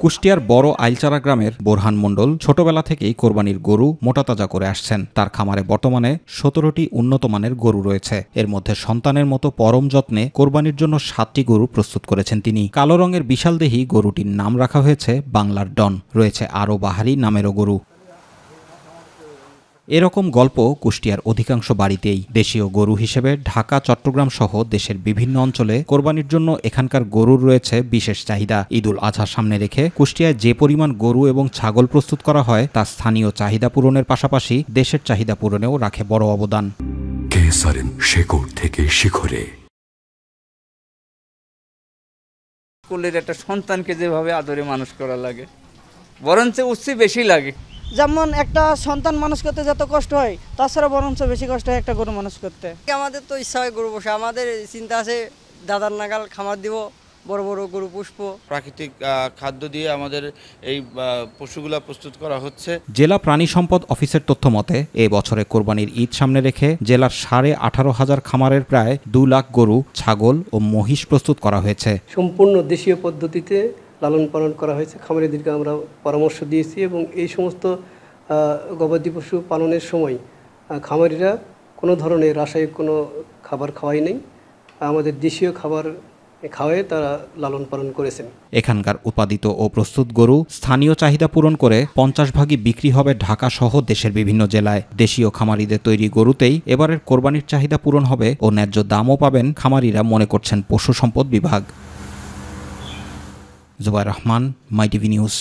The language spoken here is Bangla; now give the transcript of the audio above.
কুষ্টিয়ার বড় আইলচারা গ্রামের বোরহান মণ্ডল ছোটবেলা থেকেই কোরবানির গরু মোটাতাজা করে আসছেন। তার খামারে বর্তমানে 17টি উন্নত মানের গরু রয়েছে। এর মধ্যে সন্তানের মতো পরম যত্নে কোরবানির জন্য 7টি গরু প্রস্তুত করেছেন তিনি। কালো রঙের বিশালদেহী গরুটির নাম রাখা হয়েছে বাংলার ডন। রয়েছে আরও বাহারি নামেরও গরু। এরকম গল্প কুষ্টিয়ার অধিকাংশ বাড়িতেই। দেশীয় গরু হিসেবে ঢাকা, চট্টগ্রাম সহ দেশের বিভিন্ন অঞ্চলে কোরবানির জন্য এখানকার গরুর রয়েছে বিশেষ চাহিদা। ঈদুল আজহা সামনে রেখে কুষ্টিয়ায় যে পরিমাণ গরু এবং ছাগল প্রস্তুত করা হয় তা স্থানীয় চাহিদা পূরণের পাশাপাশি দেশের চাহিদা পূরণেও রাখে বড় অবদান। শেকড় থেকে শিখরে কোলের একটা সন্তানকে যেভাবে আদরে মানুষ করা লাগে, বরঞ্চ উচ্চে বেশি লাগে। যেমন একটা সন্তান মানুষ করতে যত কষ্ট হয়, তাছাড়া বরঞ্চ বেশি কষ্ট হয় একটা গরু মানুষ করতে। আমাদের তো ইচ্ছা হয় গরু পোষা, আমাদের চিন্তা আছে দাদার নাগাল খামার দিব, বড় বড় গরু পুষবো। প্রাকৃতিক খাদ্য দিয়ে আমাদের এই পশুগুলা প্রস্তুত করা হচ্ছে। জেলা প্রাণী সম্পদ অফিসের তথ্য মতে এ বছরে কোরবানির ঈদ সামনে রেখে জেলার 18,500 খামারের প্রায় 2 লাখ গরু, ছাগল ও মহিষ প্রস্তুত করা হয়েছে। সম্পূর্ণ দেশীয় পদ্ধতিতে লালন পালন করা হয়েছে। খামারিদেরকে আমরা পরামর্শ দিয়েছি এবং এই সমস্ত গবাদি পশু পালনের সময় খামারিরা কোনো ধরনের রাসায়নিক কোনো খাবার খাওয়াই নেই, আমাদের দেশীয় খাবার খাওয়ায় তারা লালন পালন করেছেন। এখানকার উৎপাদিত ও প্রস্তুত গরু স্থানীয় চাহিদা পূরণ করে 50 ভাগই বিক্রি হবে ঢাকা সহ দেশের বিভিন্ন জেলায়। দেশীয় খামারিদের তৈরি গরুতেই এবারের কোরবানির চাহিদা পূরণ হবে ও ন্যায্য দামও পাবেন খামারিরা, মনে করছেন পশু সম্পদ বিভাগ। জুবাইর রহমান, মাই টিভি নিউজ।